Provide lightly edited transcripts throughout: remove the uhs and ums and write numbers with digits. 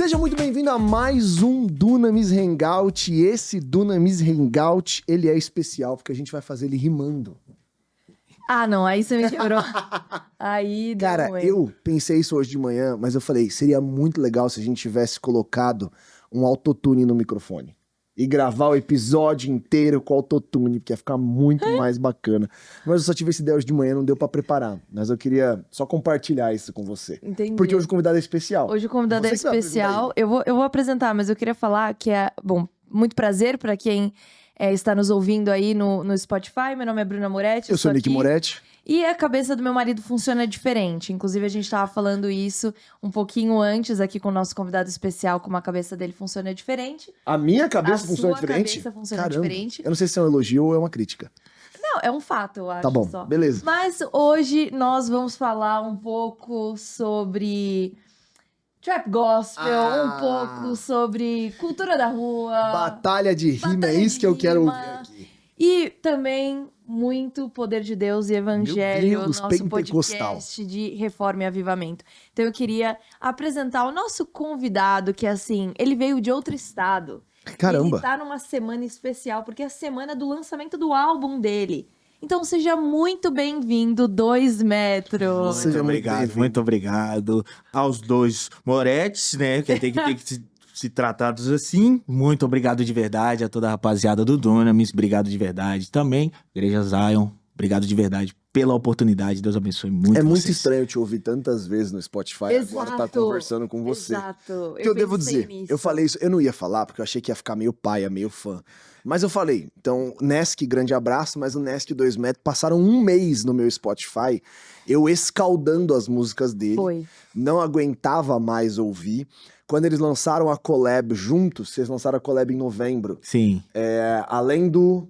Seja muito bem-vindo a mais um Dunamis Hangout. E esse Dunamis Hangout, ele é especial porque a gente vai fazer ele rimando. Ah, não, aí você me quebrou. Aí deu Cara, ruim. eu pensei isso hoje de manhã, mas eu falei, seria muito legal se a gente tivesse colocado um autotune no microfone. E gravar o episódio inteiro com autotune, porque ia ficar muito mais bacana. Mas eu só tive essa ideia hoje de manhã, não deu pra preparar. Mas eu queria só compartilhar isso com você. Entendi. Porque hoje o convidado é especial. Hoje o convidado é Você que vai especial. apresentar Eu vou apresentar, mas eu queria falar que é... Bom, muito prazer pra quem está nos ouvindo aí no Spotify. Meu nome é Bruna Moretti. Eu sou Nick aqui. Moretti. E a cabeça do meu marido funciona diferente. Inclusive, a gente tava falando isso um pouquinho antes aqui com o nosso convidado especial, como a cabeça dele funciona diferente. A minha cabeça A funciona sua diferente? cabeça funciona Caramba. diferente. Eu não sei se é um elogio ou é uma crítica. Não, é um fato, eu acho. Tá bom, só. beleza. Mas hoje nós vamos falar um pouco sobre trap gospel, um pouco sobre cultura da rua. Batalha de rima, Batalha é isso de que eu quero rima. ouvir aqui. E também muito poder de Deus e evangelho, Meu Deus, nosso pentecostal. podcast de Reforma e Avivamento. Então eu queria apresentar o nosso convidado, que assim, ele veio de outro estado. Caramba. Ele tá numa semana especial, porque é a semana do lançamento do álbum dele. Então seja muito bem-vindo, 2 metros. Seja muito bem-vindo. Muito obrigado aos dois Moretes, né? Que tem que se tratados assim. Muito obrigado de verdade a toda a rapaziada do Dunamis. Obrigado de verdade também. Igreja Zion, obrigado de verdade pela oportunidade. Deus abençoe muito É muito vocês. estranho te ouvir tantas vezes no Spotify e agora tá Exato. conversando com você. Exato. Que eu devo pensei dizer, nisso. eu falei isso, eu não ia falar porque eu achei que ia ficar meio paia, meio fã. Mas eu falei, então, Nesk, grande abraço, mas o Nesk 2 metros passaram um mês no meu Spotify, eu escaldando as músicas dele. Foi. Não aguentava mais ouvir. Quando eles lançaram a collab juntos, vocês lançaram a collab em novembro, Sim. além do...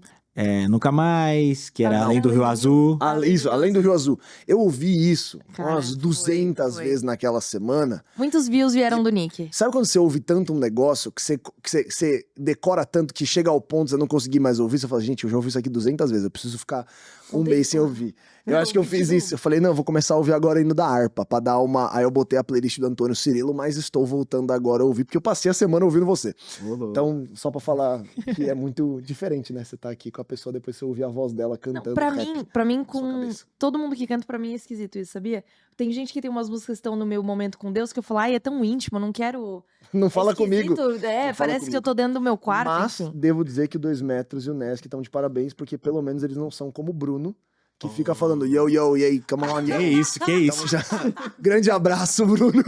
Nunca mais, que era Ah, Além do Rio Azul. Além do Rio Azul. Eu ouvi isso Cara, umas 200 foi. vezes naquela semana. Muitos views vieram do Nick. Sabe quando você ouve tanto um negócio que você decora tanto que chega ao ponto de você não conseguir mais ouvir? Você fala, gente, eu já ouvi isso aqui 200 vezes, eu preciso ficar um mês sem ouvir. Eu acho que eu fiz isso. Eu falei, não, eu vou começar a ouvir agora indo da harpa, pra dar uma... Aí eu botei a playlist do Antônio Cirilo, mas estou voltando agora a ouvir, porque eu passei a semana ouvindo você. Então, só pra falar que é muito diferente, né? Você tá aqui com a pessoa, depois você ouvir a voz dela cantando. Não, pra mim, sua com cabeça. todo mundo que canta, pra mim é esquisito isso, sabia? Tem gente que tem umas músicas que estão no meu momento com Deus que eu falo, ai, é tão íntimo, eu não quero... Não É fala comigo. esquisito, Não fala parece que comigo. eu tô dentro do meu quarto, Mas enfim. devo dizer que o 2 metros e o Nesk estão de parabéns, porque pelo menos eles não são como o Bruno, que fica falando yo, yo, e aí, come on, Que yo. isso, que isso. Então, grande abraço, Bruno.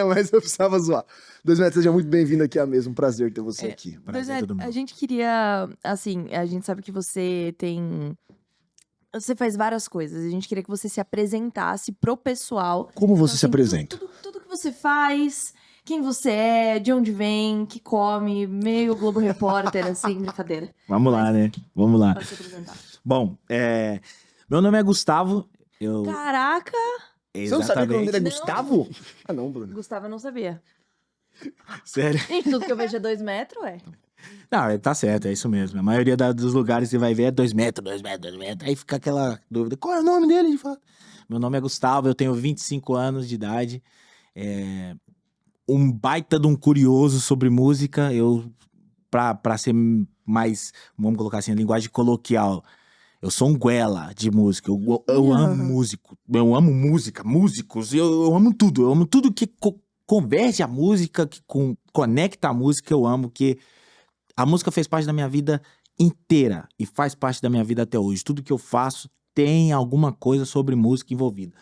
Mas eu precisava zoar. 2 metros, seja muito bem-vindo aqui à mesa. Um prazer ter você aqui. Prazer é todo mundo. A gente queria, assim, a gente sabe que você tem... Você faz várias coisas. A gente queria que você se apresentasse pro pessoal. Como você Então, se assim, apresenta? Tudo que você faz, quem você é, de onde vem, que come, meio Globo Repórter, assim, brincadeira. Vamos lá, né? Vamos lá. Pode se apresentar. Bom, meu nome é Gustavo. Eu... Caraca! Você não sabia que o nome dele é Não. Gustavo? Ah, não, Bruno. Gustavo, eu não sabia. Sério? Gente, tudo que eu vejo é 2 metros, é. Não, tá certo, é isso mesmo. A maioria dos lugares que você vai ver é 2 metros, 2 metros, 2 metros. Aí fica aquela dúvida, qual é o nome dele de fato? Meu nome é Gustavo, eu tenho 25 anos de idade. Um baita de um curioso sobre música. Pra ser mais, vamos colocar assim, a linguagem coloquial, eu sou um goela de música. Eu amo músico. Eu amo música, músicos. Eu amo tudo. Eu amo tudo que converge a música, que conecta a música. Eu amo que a música fez parte da minha vida inteira e faz parte da minha vida até hoje. Tudo que eu faço tem alguma coisa sobre música envolvida.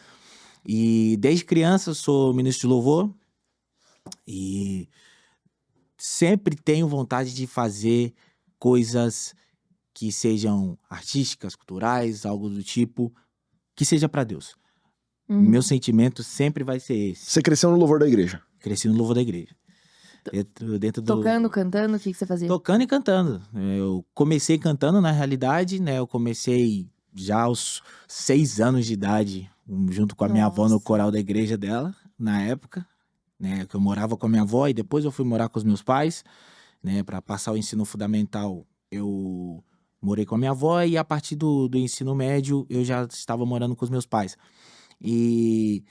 E desde criança eu sou ministro de louvor e sempre tenho vontade de fazer coisas que sejam artísticas, culturais, algo do tipo, que seja pra Deus. Meu sentimento sempre vai ser esse. Você cresceu no louvor da igreja. Cresci no louvor da igreja. Dentro do... Tocando, cantando, o que você fazia? Tocando e cantando. Eu comecei cantando, na realidade, né? Eu comecei já aos 6 anos de idade, junto com a minha avó no Nossa. coral da igreja dela, na época, né? Que eu morava com a minha avó e depois eu fui morar com os meus pais, né? Para passar o ensino fundamental, eu morei com a minha avó e a partir do ensino médio eu já estava morando com os meus pais. E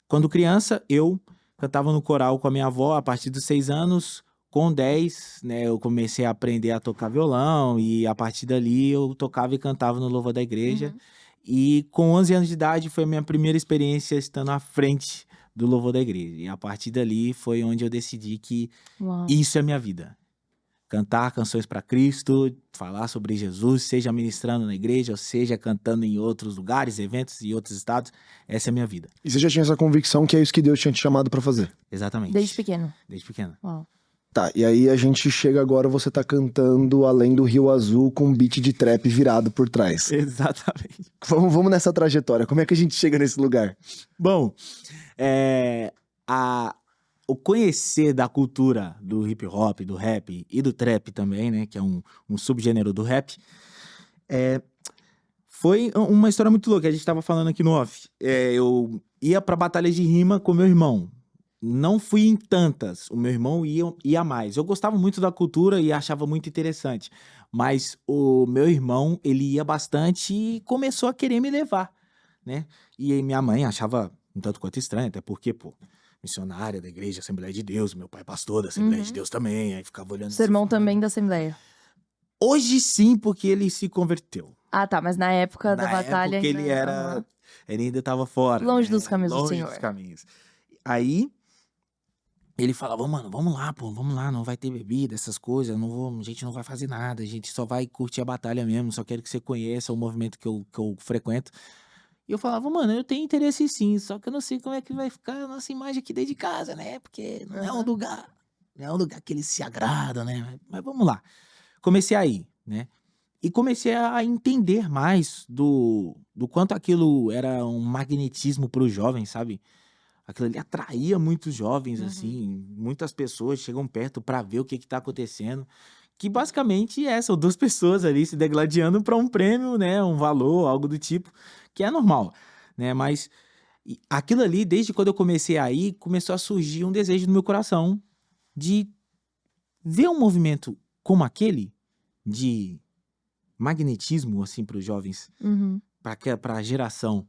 quando criança, eu cantava no coral com a minha avó a partir dos 6 anos. Com 10, né, eu comecei a aprender a tocar violão e a partir dali eu tocava e cantava no louvor da igreja. Uhum. E com 11 anos de idade foi a minha primeira experiência estando à frente do louvor da igreja. E a partir dali foi onde eu decidi que Uau. isso é minha vida. Cantar canções para Cristo, falar sobre Jesus, seja ministrando na igreja, ou seja cantando em outros lugares, eventos e outros estados, essa é a minha vida. E você já tinha essa convicção que é isso que Deus tinha te chamado pra fazer? Exatamente. Desde pequeno. Desde pequeno. Uau. Tá, e aí a gente chega agora, você tá cantando Além do Rio Azul com um beat de trap virado por trás. Exatamente. Vamos nessa trajetória, como é que a gente chega nesse lugar? Bom, o conhecer da cultura do hip hop, do rap e do trap também, né, que é um subgênero do rap, foi uma história muito louca. A gente tava falando aqui no off. Eu ia pra batalha de rima com meu irmão. Não fui em tantas, o meu irmão ia mais. Eu gostava muito da cultura e achava muito interessante. Mas o meu irmão, ele ia bastante e começou a querer me levar, né? E aí minha mãe achava um tanto quanto estranho, até porque, pô, missionária da igreja, Assembleia de Deus, meu pai é pastor da Assembleia de Deus também, aí ficava olhando... Seu assim, irmão falando. também da Assembleia. Hoje sim, porque ele se converteu. Ah, tá, mas na época da Na batalha época ele ainda... era... Aham. Ele ainda estava fora. Longe né? dos caminhos do Longe Senhor. dos caminhos. Aí... ele falava, mano, vamos lá, pô, vamos lá, não vai ter bebida, essas coisas, a gente não vai fazer nada, a gente só vai curtir a batalha mesmo, só quero que você conheça o movimento que eu frequento. E eu falava, mano, eu tenho interesse sim, só que eu não sei como é que vai ficar a nossa imagem aqui dentro de casa, né? Porque não é um lugar que eles se agradam, né? Mas vamos lá. Comecei a ir, né? E comecei a entender mais do quanto aquilo era um magnetismo para os jovens, sabe? Aquilo ali atraía muitos jovens, assim, muitas pessoas chegam perto pra ver o que tá acontecendo. Que basicamente são duas pessoas ali se degladiando pra um prêmio, né? Um valor, algo do tipo, que é normal, né? Mas aquilo ali, desde quando eu comecei a ir, começou a surgir um desejo no meu coração de ver um movimento como aquele, de magnetismo, assim, pros jovens, Uhum. pra geração.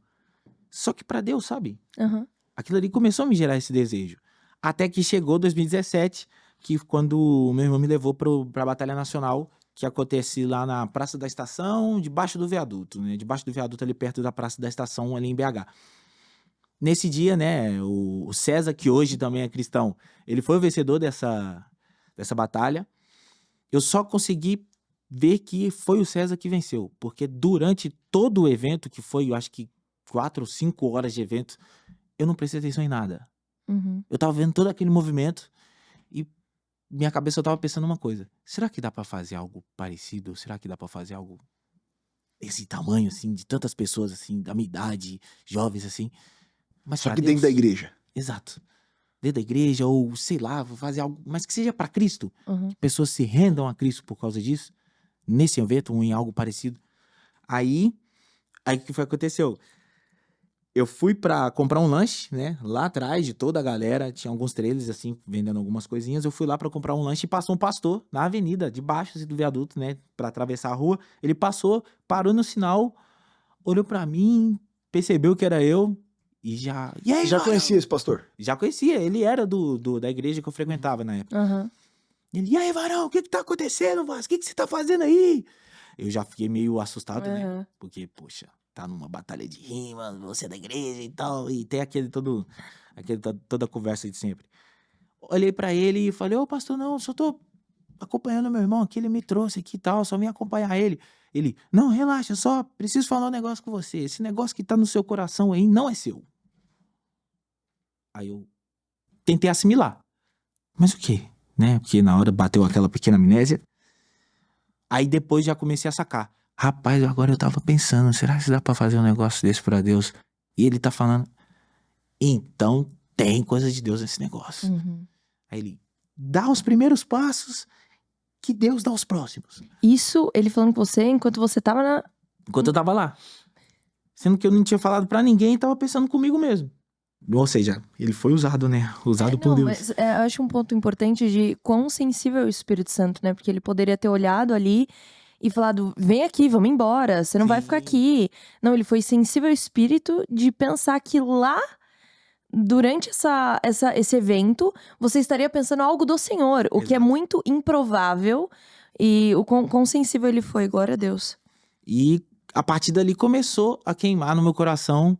Só que pra Deus, sabe? Aham. Aquilo ali começou a me gerar esse desejo. Até que chegou 2017, que quando o meu irmão me levou pra Batalha Nacional, que acontece lá na Praça da Estação, debaixo do viaduto, né? Debaixo do viaduto ali perto da Praça da Estação, ali em BH. Nesse dia, né, o César, que hoje também é cristão, ele foi o vencedor dessa batalha. Eu só consegui ver que foi o César que venceu, porque durante todo o evento, que foi, eu acho que 4 ou 5 horas de evento, eu não prestei atenção em nada. Uhum. Eu tava vendo todo aquele movimento e minha cabeça eu tava pensando uma coisa. Será que dá pra fazer algo parecido? Será que dá pra fazer algo desse tamanho, assim, de tantas pessoas, assim, da minha idade, jovens, assim? Mas Só pra que dentro Deus- da igreja. Exato. Dentro da igreja, ou sei lá, vou fazer algo, mas que seja pra Cristo. Uhum. Que pessoas se rendam a Cristo por causa disso. Nesse evento ou em algo parecido. Aí o que foi que aconteceu? Eu fui pra comprar um lanche, né? Lá atrás de toda a galera, tinha alguns trailers, assim, vendendo algumas coisinhas. Eu fui lá pra comprar um lanche e passou um pastor na avenida, debaixo assim, do viaduto, né? Pra atravessar a rua. Ele passou, parou no sinal, olhou pra mim, percebeu que era eu e já... E aí, Você já mano? conhecia esse pastor? Já conhecia, ele era da igreja que eu frequentava na época. Aham. Ele, e aí, varão, o que tá acontecendo, Vasco? O que você tá fazendo aí? Eu já fiquei meio assustado, né? Aham. Porque, poxa, tá numa batalha de rima, você é da igreja e tal, e tem toda a conversa de sempre. Olhei pra ele e falei, ô pastor, não, só tô acompanhando meu irmão aqui, ele me trouxe aqui e tal, só vim acompanhar ele. Ele, não, relaxa, só preciso falar um negócio com você. Esse negócio que tá no seu coração aí não é seu. Aí eu tentei assimilar. Mas o quê? Né? Porque na hora bateu aquela pequena amnésia. Aí depois já comecei a sacar. Rapaz, agora eu tava pensando, será que dá pra fazer um negócio desse pra Deus? E ele tá falando, então tem coisa de Deus nesse negócio. Uhum. Aí ele, dá os primeiros passos, que Deus dá os próximos. Isso, ele falando com você enquanto você tava na... Enquanto eu tava lá. Sendo que eu não tinha falado pra ninguém e tava pensando comigo mesmo. Ou seja, ele foi usado, né? Usado por Não, Deus. mas eu acho um ponto importante de quão sensível é o Espírito Santo, né? Porque ele poderia ter olhado ali e falado, vem aqui, vamos embora, você não vai ficar Sim. aqui. Não, ele foi sensível ao Espírito de pensar que lá durante esse evento, você estaria pensando algo do Senhor, o que é Exato. muito improvável. E o quão sensível ele foi, glória a Deus. E a partir dali começou a queimar no meu coração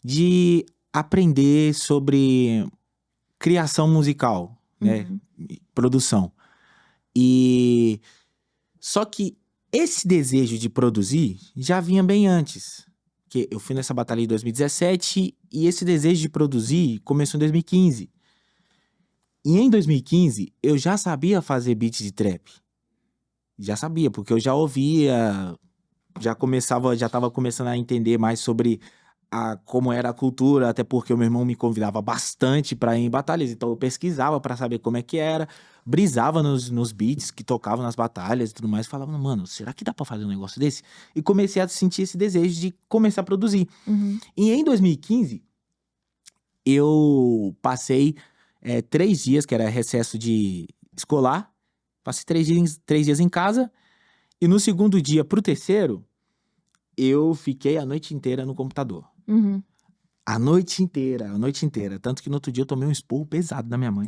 de aprender sobre criação musical, né? Produção. E só que esse desejo de produzir já vinha bem antes. Que eu fui nessa batalha em 2017 e esse desejo de produzir começou em 2015. E em 2015 eu já sabia fazer beats de trap. Já sabia, porque eu já ouvia, já tava começando a entender mais sobre como era a cultura, até porque o meu irmão me convidava bastante pra ir em batalhas, então eu pesquisava pra saber como é que era, brisava nos beats que tocavam nas batalhas e tudo mais, falava, mano, será que dá pra fazer um negócio desse? E comecei a sentir esse desejo de começar a produzir. E em 2015, eu passei 3 dias, que era recesso de escolar, passei 3 dias em casa, e no segundo dia pro terceiro, eu fiquei a noite inteira no computador. A noite inteira. Tanto que no outro dia eu tomei um esporro pesado da minha mãe.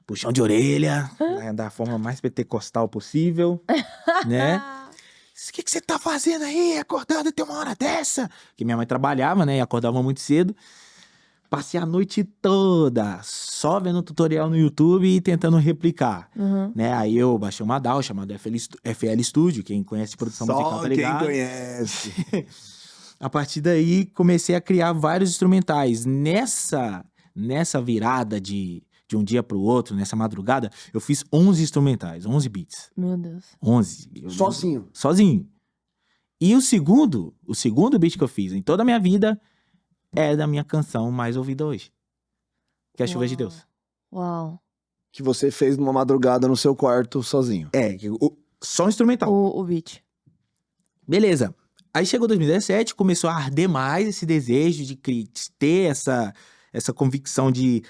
Puxão de orelha, né, da forma mais pentecostal possível, né? O que você tá fazendo aí, acordando até uma hora dessa? Porque minha mãe trabalhava, né, e acordava muito cedo. Passei a noite toda só vendo tutorial no YouTube e tentando replicar, né? Aí eu baixei uma DAW chamada FL Studio, quem conhece de produção musical tá ligado. Só quem conhece. A partir daí, comecei a criar vários instrumentais. Nessa virada de um dia pro outro, nessa madrugada, eu fiz 11 instrumentais, 11 beats. Meu Deus. 11. Sozinho? E o segundo beat que eu fiz em toda a minha vida é da minha canção mais ouvida hoje, que é Chuva de Deus. Uau. Que você fez numa madrugada no seu quarto sozinho. Só um instrumental. O beat. Beleza. Aí chegou 2017, começou a arder mais esse desejo de ter essa convicção de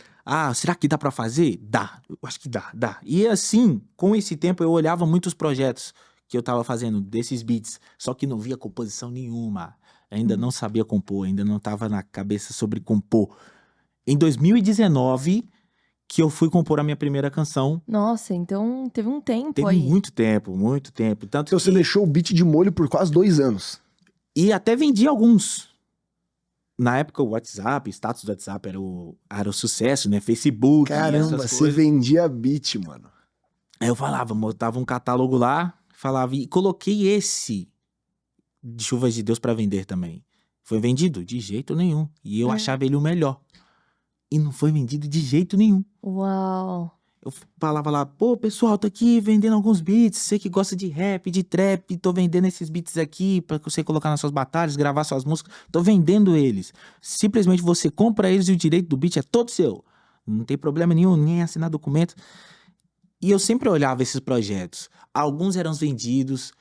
será que dá pra fazer? Dá, eu acho que dá. E assim, com esse tempo eu olhava muitos projetos que eu tava fazendo desses beats, só que não via composição nenhuma. Ainda não sabia compor, ainda não tava na cabeça sobre compor. Em 2019, que eu fui compor a minha primeira canção. Nossa, então teve um tempo Teve aí. muito tempo. Tanto Então você deixou o beat de molho por quase 2 anos. E até vendi alguns. Na época, o WhatsApp, status do WhatsApp era o sucesso, né? Facebook, Caramba, essas você coisas. vendia beat, mano. Aí eu falava, botava um catálogo lá, falava, e coloquei esse de Chuvas de Deus pra vender também. Foi vendido? De jeito nenhum. E eu achava ele o melhor. E não foi vendido de jeito nenhum. Uau. Eu falava lá, pô, pessoal, tô aqui vendendo alguns beats, você que gosta de rap, de trap, tô vendendo esses beats aqui pra você colocar nas suas batalhas, gravar suas músicas, tô vendendo eles. Simplesmente você compra eles e o direito do beat é todo seu. Não tem problema nenhum, nem assinar documento. E eu sempre olhava esses projetos. Alguns eram vendidos,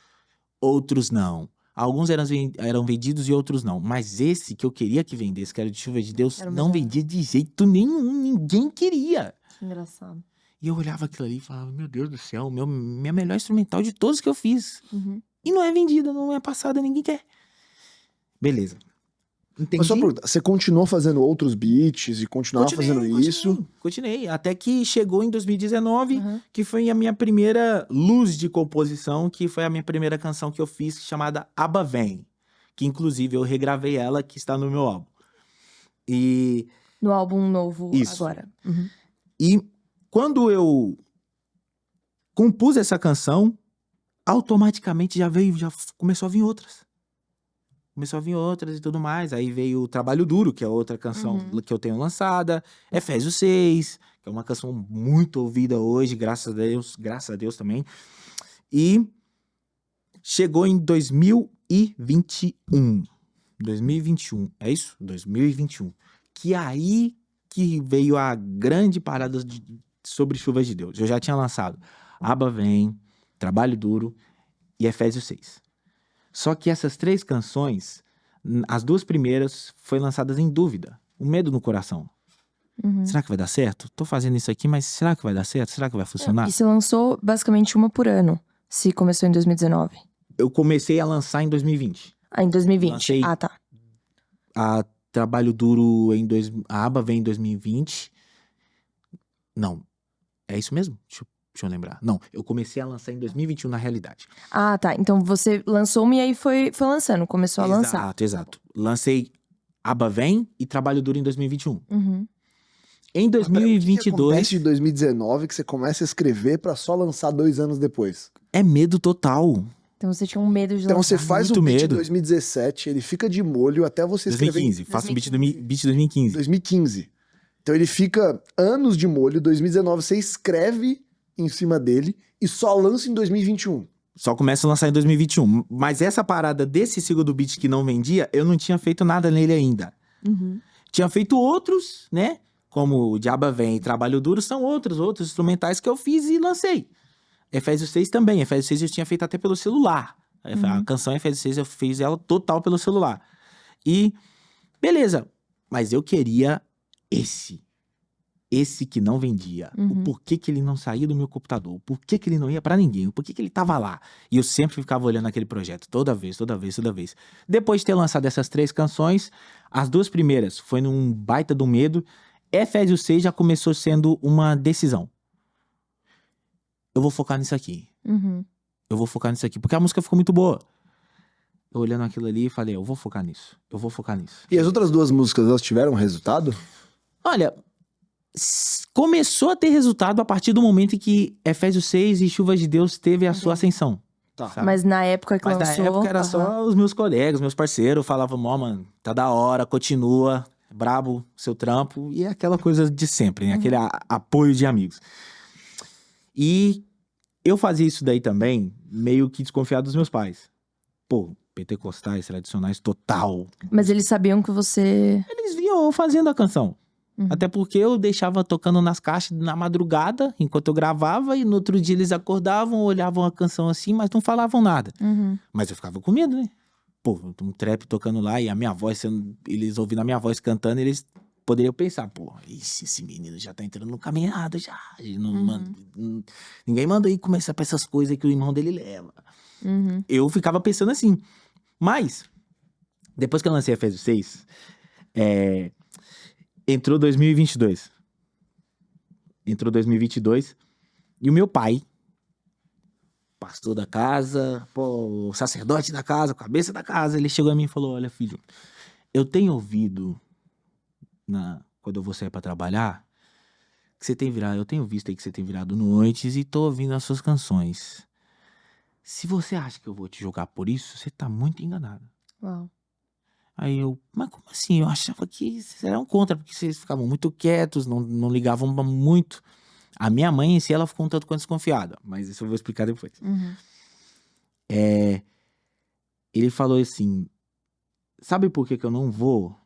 outros não. Alguns eram vendidos e outros não. Mas esse que eu queria que vendesse, que era de Chuva de Deus, Era o não melhor. vendia de jeito nenhum, ninguém queria. Que engraçado. E eu olhava aquilo ali e falava, meu Deus do céu, minha melhor instrumental de todos que eu fiz. E não é vendida, não é passada, ninguém quer. Beleza. Entendi. Mas só pergunta, você continuou fazendo outros beats e continuava fazendo isso? Continuei. Até que chegou em 2019, que foi a minha primeira luz de composição, que foi a minha primeira canção que eu fiz, chamada Abba Vem. Que inclusive eu regravei ela, que está no meu álbum. E No álbum novo Isso. agora. E quando eu compus essa canção, automaticamente já começou a vir outras. Começou a vir outras e tudo mais. Aí veio o Trabalho Duro, que é outra canção que eu tenho lançada. Efésios 6, que é uma canção muito ouvida hoje, graças a Deus também. E chegou em 2021. 2021, é isso? 2021. Que aí que veio a grande parada sobre Chuvas de Deus. Eu já tinha lançado Abba Vem, Trabalho Duro e Efésios 6. Só que essas 3 canções, as 2 primeiras, foram lançadas em dúvida. O medo no coração. Será que vai dar certo? Tô fazendo isso aqui, mas será que vai dar certo? Será que vai funcionar? E você lançou basicamente uma por ano, se começou em 2019. Eu comecei a lançar em 2020. Ah, em 2020. Lancei Ah, tá. a Trabalho Duro a aba vem em 2020. Não, é isso mesmo? Deixa eu lembrar. Não, eu comecei a lançar em 2021 na realidade. Ah, tá. Então você lançou uma e aí foi lançando, começou a lançar. Exato. Lancei Aba Vem e Trabalho Duro em 2021. Uhum. Em O que acontece 2022 de 2019 que você começa a escrever pra só lançar 2 anos depois? é medo total. Então você tinha um medo de Então lançar. você faz muito o beat medo. em 2017, ele fica de molho até você escrever 2015. Faço o beat 2015. 2015. 2015. Então ele fica anos de molho, 2019 você escreve em cima dele e só lança em 2021. Só começa a lançar em 2021. Mas essa parada desse segundo beat que não vendia, eu não tinha feito nada nele ainda. Uhum. Tinha feito outros, né? Como o Diaba Vem e Trabalho Duro, são outros instrumentais que eu fiz e lancei. Efésios 6 também. Efésios 6 eu tinha feito até pelo celular. A canção Efésios 6 eu fiz ela total pelo celular. E, beleza. Mas eu queria esse. Esse que não vendia. O porquê que ele não saía do meu computador. O porquê que ele não ia pra ninguém. O porquê que ele tava lá. E eu sempre ficava olhando aquele projeto. Toda vez. Depois de ter lançado essas 3 canções, as 2 primeiras foi num baita do medo. Efésios 6 já começou sendo uma decisão. Eu vou focar nisso aqui. Uhum. Eu vou focar nisso aqui. Porque a música ficou muito boa. Eu olhando aquilo ali e falei, eu vou focar nisso. E as outras 2 músicas, elas tiveram resultado? Olha, começou a ter resultado a partir do momento em que Efésios 6 e Chuvas de Deus teve a sua ascensão. Tá. Sabe? Mas na época que Mas lançou... na época era só os meus colegas, meus parceiros, falavam, ó, mano, tá da hora, continua, brabo, seu trampo, e é aquela coisa de sempre, né? Aquele apoio de amigos. E eu fazia isso daí também, meio que desconfiado dos meus pais. Pô, pentecostais, tradicionais, total. Mas eles sabiam que você... Eles viam eu fazendo a canção. Até porque eu deixava tocando nas caixas na madrugada, enquanto eu gravava, e no outro dia eles acordavam, olhavam a canção assim, mas não falavam nada. Mas eu ficava com medo, né? Pô, um trap tocando lá e a minha voz, eles ouvindo a minha voz cantando, eles poderiam pensar, pô, esse menino já tá entrando no caminho errado já. Ninguém manda aí começar pra essas coisas que o irmão dele leva. Eu ficava pensando assim. Mas, depois que eu lancei a Efésios 6, entrou 2022. E o meu pai, pastor da casa, pô, sacerdote da casa, cabeça da casa, ele chegou a mim e falou, olha filho, eu tenho ouvido, quando eu vou sair pra trabalhar, que você tem virado, eu tenho visto aí que você tem virado noites e tô ouvindo as suas canções. Se você acha que eu vou te jogar por isso, você tá muito enganado. Uau. Aí eu, mas como assim? Eu achava que vocês eram contra, porque vocês ficavam muito quietos, não ligavam muito. A minha mãe em si, ela ficou um tanto quanto desconfiada, mas isso eu vou explicar depois. Ele falou assim, sabe por que eu não vou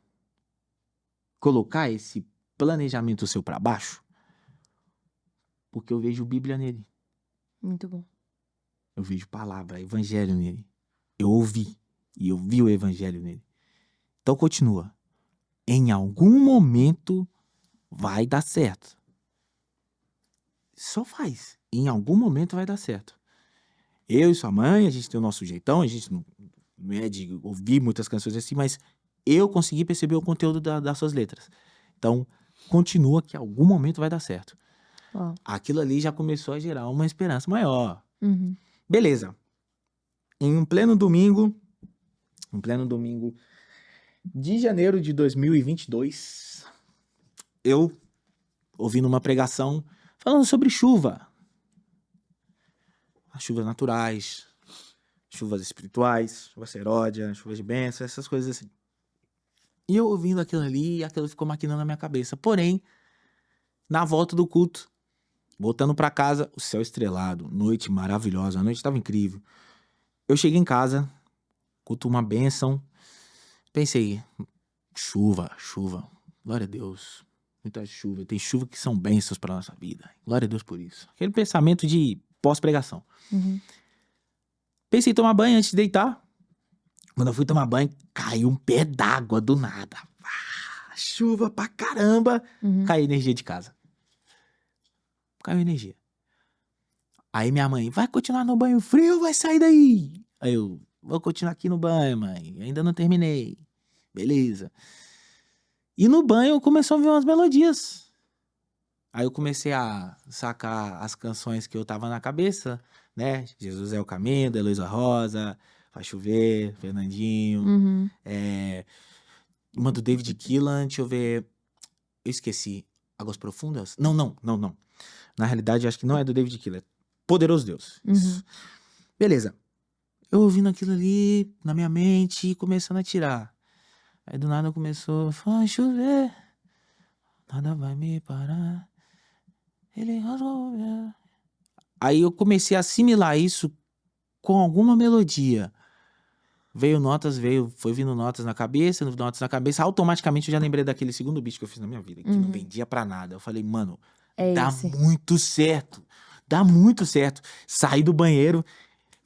colocar esse planejamento seu pra baixo? Porque eu vejo Bíblia nele. Muito bom. Eu vejo palavra, evangelho nele. Eu ouvi, e eu vi o evangelho nele. Então continua. Em algum momento vai dar certo. Só faz. Em algum momento vai dar certo. Eu e sua mãe, a gente tem o nosso jeitão, a gente não é de ouvir muitas canções assim, mas eu consegui perceber o conteúdo das suas letras. Então, continua que em algum momento vai dar certo. Uau. Aquilo ali já começou a gerar uma esperança maior. Beleza. Em um pleno domingo de janeiro de 2022, eu ouvi numa pregação falando sobre chuva. As chuvas naturais, chuvas espirituais, chuva seródia, chuvas de bênção, essas coisas assim. E eu ouvindo aquilo ali, e aquilo ficou maquinando na minha cabeça. Porém, na volta do culto, voltando pra casa, o céu estrelado, noite maravilhosa, a noite estava incrível. Eu cheguei em casa, culto uma bênção, pensei, chuva, glória a Deus, muita chuva, tem chuva que são bênçãos pra nossa vida, glória a Deus por isso. Aquele pensamento de pós-pregação. Pensei em tomar banho antes de deitar. Quando eu fui tomar banho, caiu um pé d'água do nada. Chuva pra caramba. Caiu energia de casa. Caiu energia. Aí minha mãe, vai continuar no banho frio ou vai sair daí? Aí eu, vou continuar aqui no banho, mãe. Ainda não terminei. Beleza. E no banho começou a vir umas melodias. Aí eu comecei a sacar as canções que eu tava na cabeça, né? Jesus é o Caminho, da Heloísa Rosa, Faz Chover, Fernandinho, Uhum. uma do David Keelan, deixa eu ver. Eu esqueci. Águas Profundas? Não. Na realidade, eu acho que não é do David Keelan. Poderoso Deus. Isso. Beleza. Eu ouvindo aquilo ali na minha mente e começando a tirar. Aí do nada começou, faz chover, nada vai me parar. Ele rasgou. Aí eu comecei a assimilar isso com alguma melodia. Foi vindo notas na cabeça, automaticamente eu já lembrei daquele segundo beat que eu fiz na minha vida, que não vendia pra nada. Eu falei, mano, É dá esse. muito certo. Dá muito certo. Saí do banheiro,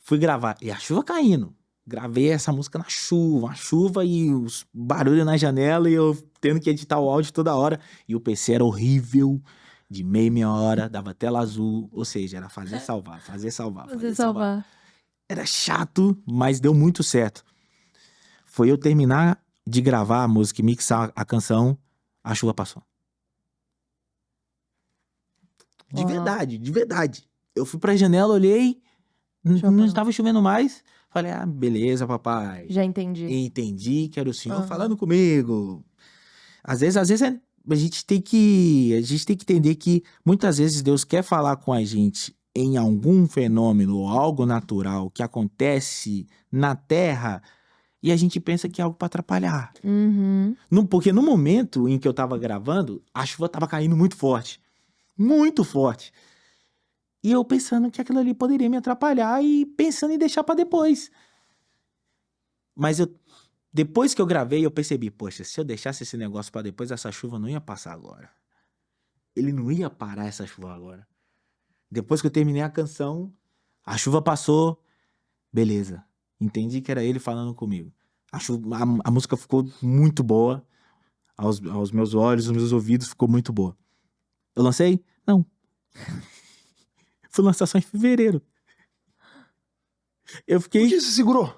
fui gravar. E a chuva caindo. Gravei essa música na chuva. A chuva e os barulhos na janela e eu tendo que editar o áudio toda hora. E o PC era horrível. De meia hora, dava tela azul. Ou seja, era fazer salvar, fazer salvar, Você fazer salvar. salvar. Era chato, mas deu muito certo. Foi eu terminar de gravar a música e mixar a canção, a chuva passou. De Uau. verdade, de verdade. Eu fui pra janela, olhei, Chuva não parou. estava chovendo mais. Falei, beleza, papai. Já entendi. Entendi que era o senhor Aham. falando comigo. Às vezes a gente tem que entender que muitas vezes Deus quer falar com a gente em algum fenômeno ou algo natural que acontece na Terra e a gente pensa que é algo para atrapalhar. Uhum. Porque no momento em que eu tava gravando, a chuva tava caindo muito forte. Muito forte. E eu pensando que aquilo ali poderia me atrapalhar e pensando em deixar para depois. Mas depois que eu gravei, eu percebi, poxa, se eu deixasse esse negócio pra depois, essa chuva não ia passar agora. Ele não ia parar essa chuva agora. Depois que eu terminei a canção, a chuva passou, beleza. Entendi que era ele falando comigo. A música ficou muito boa. Aos meus olhos, aos meus ouvidos, ficou muito boa. Eu lancei? Não. Fui lançar só em fevereiro. Eu Por que fiquei você segurou?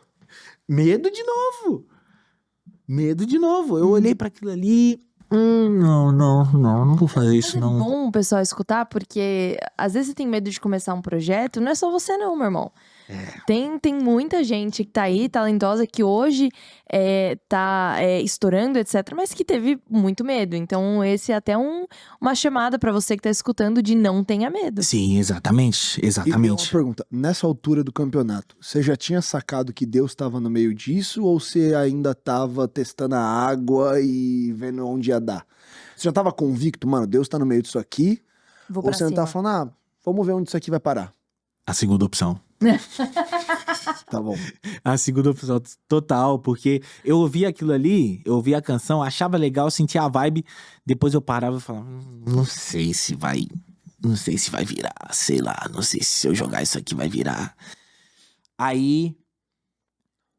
medo de novo. Medo de novo. Eu olhei pra aquilo ali. Não vou fazer Mas isso, é não. bom o pessoal escutar, porque às vezes você tem medo de começar um projeto, não é só você não, meu irmão. Tem muita gente que tá aí, talentosa, que hoje tá estourando, etc., mas que teve muito medo. Então, esse é até uma chamada pra você que tá escutando de não tenha medo. Sim, exatamente. E uma Exatamente. pergunta, nessa altura do campeonato, você já tinha sacado que Deus estava no meio disso ou você ainda estava testando a água e vendo onde ia dar? Você já estava convicto, mano, Deus tá no meio disso aqui? Vou Ou pra você não cima. tava falando, vamos ver onde isso aqui vai parar? A segunda opção. Tá bom. A segunda opção total, porque eu ouvia aquilo ali, eu ouvia a canção, achava legal, sentia a vibe, depois eu parava e falava, não sei se vai virar, sei lá, não sei se eu jogar isso aqui vai virar. Aí,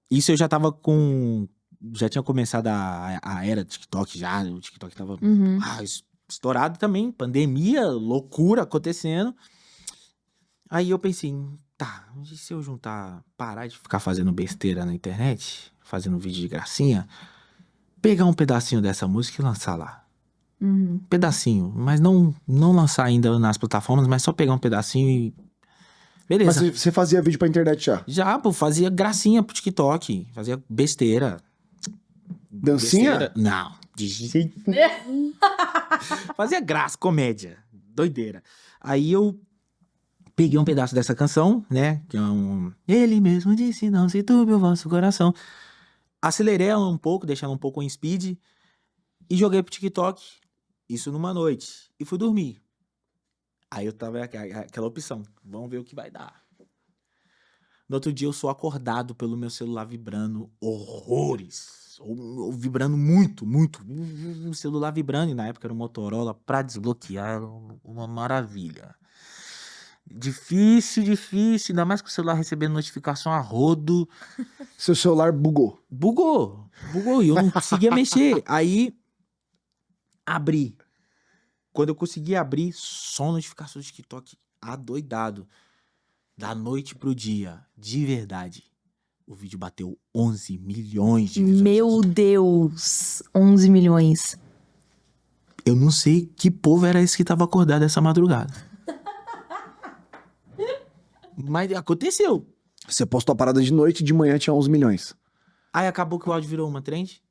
isso eu já tava já tinha começado a era TikTok já, o TikTok tava Uhum. estourado também, pandemia, loucura acontecendo. Aí eu pensei, tá, e se eu parar de ficar fazendo besteira na internet, fazendo vídeo de gracinha, pegar um pedacinho dessa música e lançar lá. Uhum. Pedacinho, mas não lançar ainda nas plataformas, mas só pegar um pedacinho e... Beleza. Mas você fazia vídeo pra internet já? Já, pô, fazia gracinha pro TikTok, fazia besteira. Dancinha? Besteira? Não, de jeito nenhum. Fazia graça, comédia, doideira. Aí eu peguei um pedaço dessa canção, né? Que é Ele mesmo disse, não se turbe o vosso coração. Acelerei ela um pouco, deixando um pouco em speed. E joguei pro TikTok. Isso numa noite. E fui dormir. Aí eu tava aquela opção. Vamos ver o que vai dar. No outro dia eu sou acordado pelo meu celular vibrando horrores. Ou vibrando muito, muito. O celular vibrando. E na época era um Motorola. Pra desbloquear, uma maravilha. Difícil. Ainda mais com o celular recebendo notificação a rodo. Seu celular bugou. Bugou. E eu não conseguia mexer. Aí, abri. Quando eu consegui abrir, só notificação do TikTok adoidado. Da noite pro dia. De verdade. O vídeo bateu 11 milhões de visualizações. Meu Deus! 11 milhões. Eu não sei que povo era esse que tava acordado essa madrugada. Mas aconteceu. Você postou a parada de noite e de manhã tinha 11 milhões. Aí acabou que o áudio virou uma trend.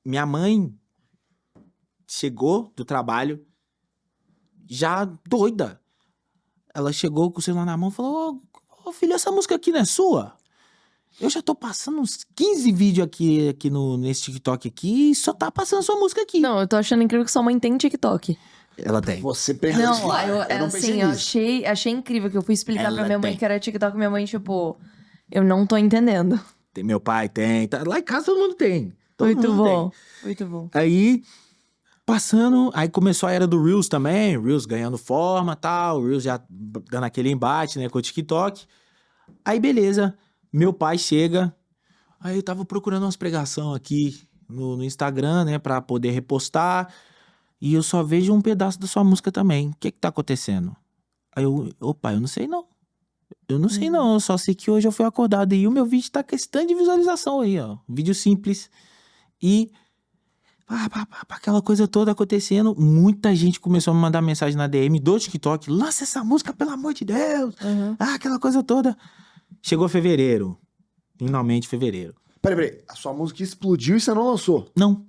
Minha mãe chegou do trabalho já doida. Ela chegou com o celular na mão e falou: Ô filho, essa música aqui não é sua? Eu já tô passando uns 15 vídeos aqui nesse TikTok aqui e só tá passando sua música aqui. Não, eu tô achando incrível que sua mãe tem TikTok. Ela tem. Você perdeu. Não, eu não pensei assim, eu nisso. achei incrível que eu fui explicar Ela pra minha mãe tem. que era TikTok, minha mãe, tipo, eu não tô entendendo. Tem, meu pai tem. Tá, lá em casa todo mundo tem. Todo Muito mundo bom, tem. muito bom. Aí, passando, aí começou a era do Reels também, Reels ganhando forma e tal, Reels já dando aquele embate, né, com o TikTok. Aí, beleza, meu pai chega, aí eu tava procurando umas pregação aqui no Instagram, né, pra poder repostar, e eu só vejo um pedaço da sua música também. O que tá acontecendo? Aí pai, eu não sei não. Eu não sei não, eu só sei que hoje eu fui acordado e o meu vídeo tá com esse tanto de visualização aí, ó. Vídeo simples. E aquela coisa toda acontecendo, muita gente começou a me mandar mensagem na DM do TikTok: lança essa música, pelo amor de Deus. Aquela coisa toda. Chegou fevereiro. Finalmente fevereiro. Peraí. A sua música explodiu e você não lançou? Não.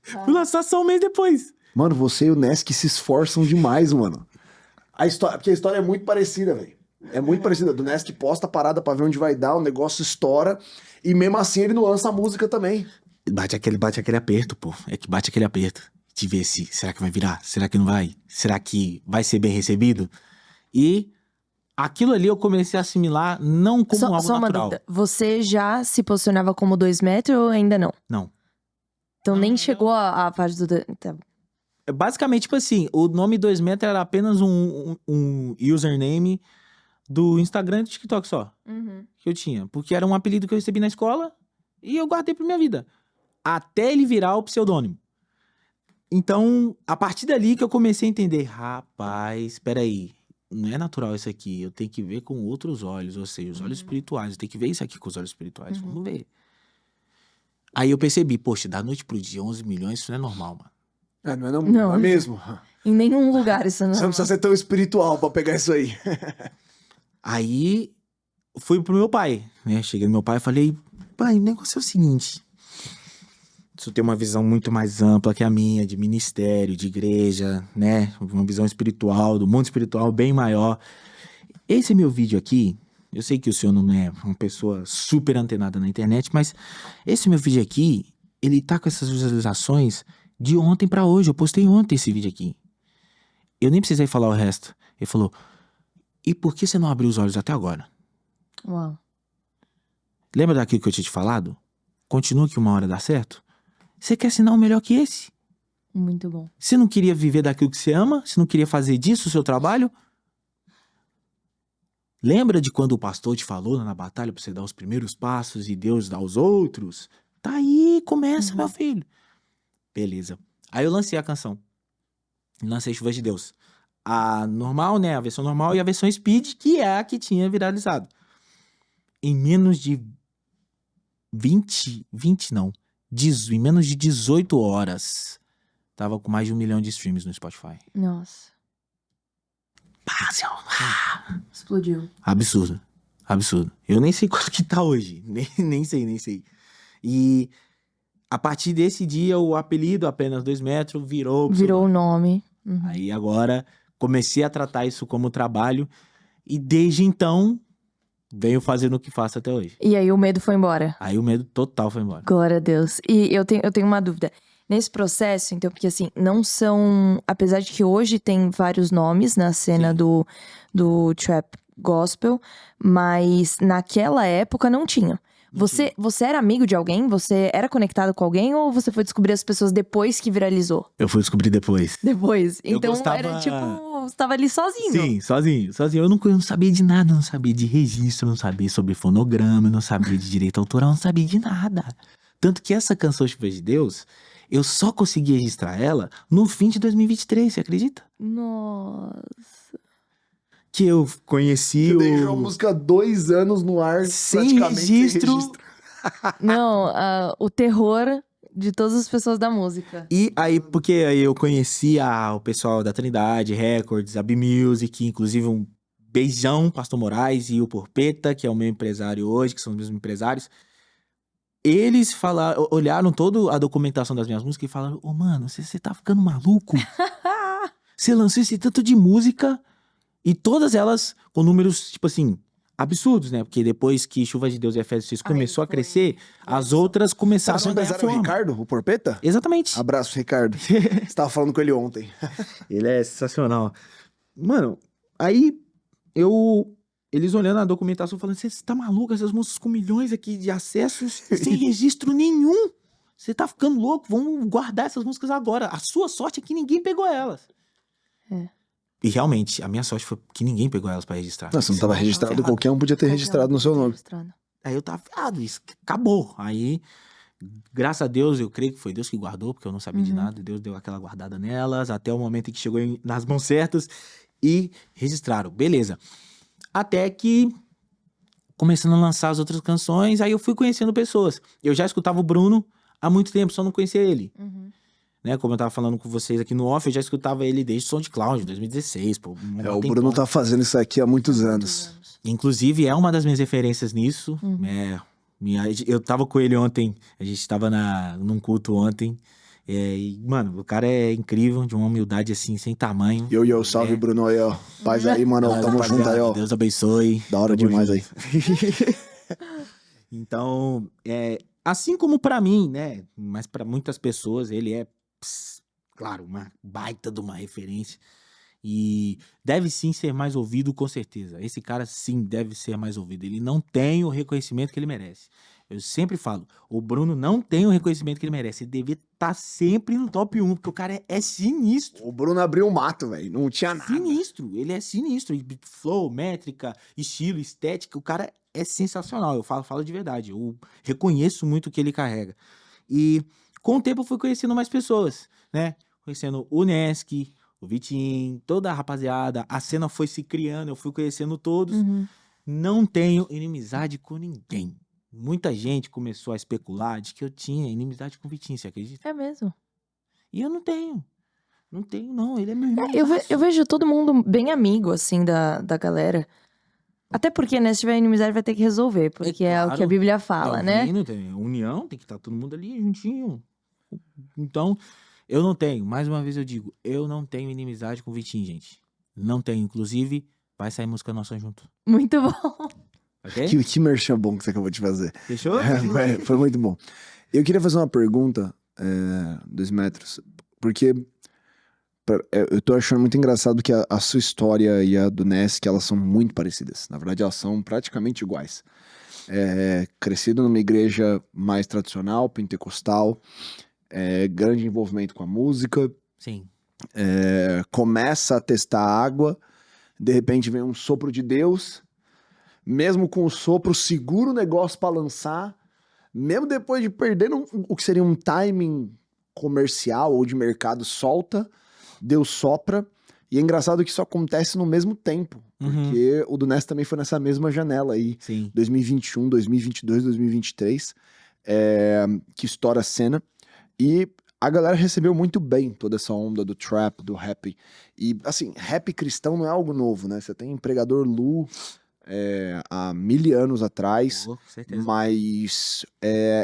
Fui lançar só um mês depois. Mano, você e o Nesk se esforçam demais, mano. Porque a história é muito parecida, velho. É muito parecida. Do Nesk posta a parada pra ver onde vai dar, o negócio estoura. E mesmo assim ele não lança a música também. Bate aquele aperto, pô. É que bate aquele aperto. De ver se, será que vai virar? Será que não vai? Será que vai ser bem recebido? E aquilo ali eu comecei a assimilar não como algo só uma natural. dúvida. Você já se posicionava como 2 metros ou ainda não? Não. Então Não, nem não. chegou a parte do... Tá. Basicamente, tipo assim, o nome 2 metros era apenas um username do Instagram e do TikTok só. Que eu tinha. Porque era um apelido que eu recebi na escola e eu guardei pra minha vida. Até ele virar o pseudônimo. Então, a partir dali que eu comecei a entender: rapaz, peraí, não é natural isso aqui, eu tenho que ver com outros olhos, ou seja, os olhos espirituais, eu tenho que ver isso aqui com os olhos espirituais, vamos ver. Aí eu percebi: poxa, da noite pro dia 11 milhões, isso não é normal, mano. Não é mesmo. Em nenhum lugar isso não. Você não precisa ser tão espiritual pra pegar isso aí. Aí, fui pro meu pai, né? Cheguei no meu pai e falei: pai, o negócio é o seguinte, isso tem uma visão muito mais ampla que a minha, de ministério, de igreja, né? Uma visão espiritual, do mundo espiritual bem maior. Esse meu vídeo aqui, eu sei que o senhor não é uma pessoa super antenada na internet, mas esse meu vídeo aqui, ele tá com essas visualizações de ontem pra hoje. Eu postei ontem esse vídeo aqui. Eu nem precisei falar o resto. Ele falou: e por que você não abriu os olhos até agora? Uau. Lembra daquilo que eu tinha te falado? Continua que uma hora dá certo? Você quer sinal melhor que esse? Muito bom. Você não queria viver daquilo que você ama? Você não queria fazer disso o seu trabalho? Lembra de quando o pastor te falou na batalha pra você dar os primeiros passos e Deus dá os outros? Tá aí, começa, meu filho. Beleza. Aí eu lancei a canção. Lancei Chuvas de Deus. A normal, né? A versão normal e a versão speed, que é a que tinha viralizado. Em menos de em menos de 18 horas, tava com mais de 1 milhão de streams no Spotify. Nossa. Explodiu. Absurdo. Absurdo. Eu nem sei quanto que tá hoje. Nem sei. E a partir desse dia, o apelido Apenas 2 metros virou Virou o nome. Aí agora comecei a tratar isso como trabalho e desde então venho fazendo o que faço até hoje. E aí o medo foi embora. Aí o medo total foi embora. Glória a Deus. E eu tenho uma dúvida. Nesse processo, então, porque assim, não são... Apesar de que hoje tem vários nomes na cena do trap gospel, mas naquela época não tinha. Você era amigo de alguém? Você era conectado com alguém? Ou você foi descobrir as pessoas depois que viralizou? Eu fui descobrir depois. Depois. Eu Então gostava- era tipo, você tava ali sozinho. Sim, sozinho. Eu não sabia de nada, não sabia de registro, não sabia sobre fonograma, não sabia de direito autoral, não sabia de nada. Tanto que essa canção Chuvas de Deus, eu só consegui registrar ela no fim de 2023, você acredita? Nossa. Que eu conheci Você deixou a música 2 anos no ar, sem praticamente registro. sem registro. Não, o terror de todas as pessoas da música. E aí, porque aí eu conheci o pessoal da Trindade Records, a B-Music, inclusive um beijão, Pastor Moraes e o Porpeta, que é o meu empresário hoje, que são os meus empresários. Eles olharam toda a documentação das minhas músicas e falaram, mano, você tá ficando maluco? Você lançou esse tanto de música e todas elas com números, tipo assim, absurdos, né? Porque depois que Chuva de Deus e Efésios 6 começou a crescer, as outras começaram a ganhar Era o forma. Ricardo, o Porpeta? Exatamente. Abraço, Ricardo. Você tava falando com ele ontem. Ele é sensacional. Mano, aí eles olhando a documentação falando, você tá maluco? Essas músicas com milhões aqui de acessos sem registro nenhum. Você tá ficando louco? Vamos guardar essas músicas agora. A sua sorte é que ninguém pegou elas. É. E realmente, a minha sorte foi que ninguém pegou elas pra registrar. Não, você não tava registrado, ferrado. qualquer um podia ter Qualquer registrado um no seu pode ter nome. registrado. Aí eu tava ferrado, isso acabou. Aí, graças a Deus, eu creio que foi Deus que guardou, porque eu não sabia de nada. Deus deu aquela guardada nelas, até o momento em que chegou nas mãos certas e registraram. Beleza. Até que, começando a lançar as outras canções, aí eu fui conhecendo pessoas. Eu já escutava o Bruno há muito tempo, só não conhecia ele. Né, como eu tava falando com vocês aqui no off, eu já escutava ele desde SoundCloud, 2016, pô. O Bruno tá fazendo isso aqui há muitos anos. Inclusive, é uma das minhas referências nisso. Eu tava com ele ontem, a gente tava num culto ontem. E, mano, o cara é incrível, de uma humildade assim, sem tamanho. Salve, Bruno aí, ó. Paz aí, mano. Tamo junto aí, ó. Deus abençoe. Da hora Tamo demais junto. aí. Então, assim como pra mim, né? Mas pra muitas pessoas, ele é, claro, uma baita de uma referência. E deve sim ser mais ouvido, com certeza. Esse cara sim deve ser mais ouvido. Ele não tem o reconhecimento que ele merece. Eu sempre falo, o Bruno não tem o reconhecimento que ele merece. Ele devia estar sempre no top 1, porque o cara é sinistro. O Bruno abriu o mato, velho. Não tinha nada. Sinistro, ele é sinistro. Flow, métrica, estilo, estética, o cara é sensacional. Eu falo de verdade. Eu reconheço muito o que ele carrega. E com o tempo eu fui conhecendo mais pessoas, né? Conhecendo o Nesk, o Vitinho, toda a rapaziada. A cena foi se criando, eu fui conhecendo todos. Não tenho inimizade com ninguém. Muita gente começou a especular de que eu tinha inimizade com o Vitinho, você acredita? É mesmo. E eu não tenho. Não tenho, não. Ele é meu irmão. Eu vejo todo mundo bem amigo, assim, da galera. Até porque, né, se tiver inimizade vai ter que resolver, porque é o que a claro. Bíblia fala, né? Tem união, tem que estar todo mundo ali juntinho. Então, eu não tenho. Mais uma vez eu digo, eu não tenho inimizade com o Vitinho, gente. Não tenho. Inclusive, vai sair música nossa junto. Muito bom. Ok? Que merchan bom que você acabou de fazer. Fechou? Foi muito bom. Eu queria fazer uma pergunta, 2 metros, porque eu tô achando muito engraçado que a sua história e a do Nesk, elas são muito parecidas. Na verdade, elas são praticamente iguais. Crescido numa igreja mais tradicional, pentecostal, grande envolvimento com a música, Sim. começa a testar água, de repente vem um sopro de Deus, mesmo com o sopro, segura o negócio pra lançar, mesmo depois de perder o que seria um timing comercial ou de mercado, solta, Deus sopra, e é engraçado que isso acontece no mesmo tempo, porque o do Ness também foi nessa mesma janela aí, Sim. 2021, 2022, 2023, que estoura a cena, e a galera recebeu muito bem toda essa onda do trap, do rap, e assim, rap cristão não é algo novo, né, você tem Pregador Lu, há 1000 anos atrás, Com certeza. mas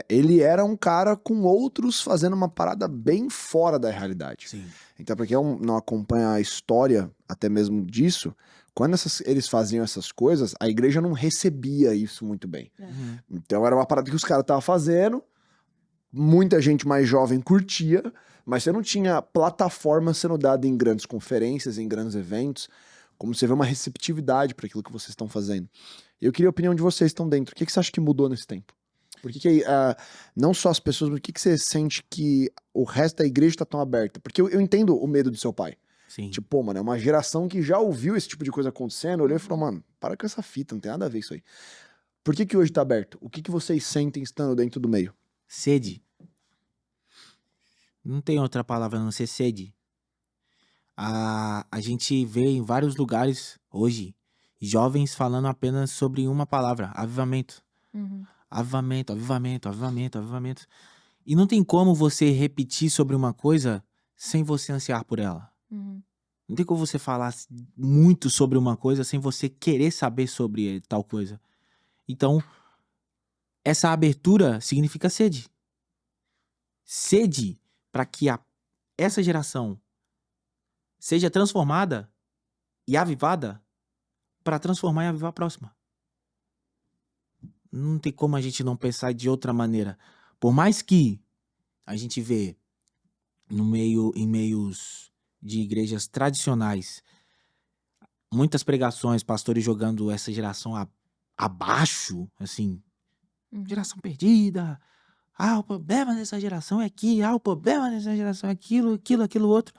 ele era um cara com outros fazendo uma parada bem fora da realidade. Sim. Então, pra quem não acompanha a história até mesmo disso, quando eles faziam essas coisas, a igreja não recebia isso muito bem. Então era uma parada que os caras estavam fazendo, muita gente mais jovem curtia, mas você não tinha plataforma sendo dada em grandes conferências, em grandes eventos, como você vê uma receptividade para aquilo que vocês estão fazendo. Eu queria a opinião de vocês que estão dentro. O que você acha que mudou nesse tempo? Por que não só as pessoas, mas por que você sente que o resto da igreja está tão aberta? Porque eu entendo o medo do seu pai. Sim. Tipo, pô, mano, é uma geração que já ouviu esse tipo de coisa acontecendo, olhou e falou, mano, para com essa fita, não tem nada a ver isso aí. Por que hoje tá aberto? O que vocês sentem estando dentro do meio? Sede. Não tem outra palavra a não ser sede. A gente vê em vários lugares hoje jovens falando apenas sobre uma palavra, avivamento. Avivamento, avivamento, avivamento, avivamento. E não tem como você repetir sobre uma coisa sem você ansiar por ela. Uhum. Não tem como você falar muito sobre uma coisa sem você querer saber sobre tal coisa. Então, essa abertura significa sede. Sede para que essa geração seja transformada e avivada para transformar e avivar a próxima. Não tem como a gente não pensar de outra maneira. Por mais que a gente vê em meios de igrejas tradicionais, muitas pregações, pastores jogando essa geração abaixo, assim, Uhum. geração perdida. O problema dessa geração é aqui, o problema dessa geração é aquilo, outro.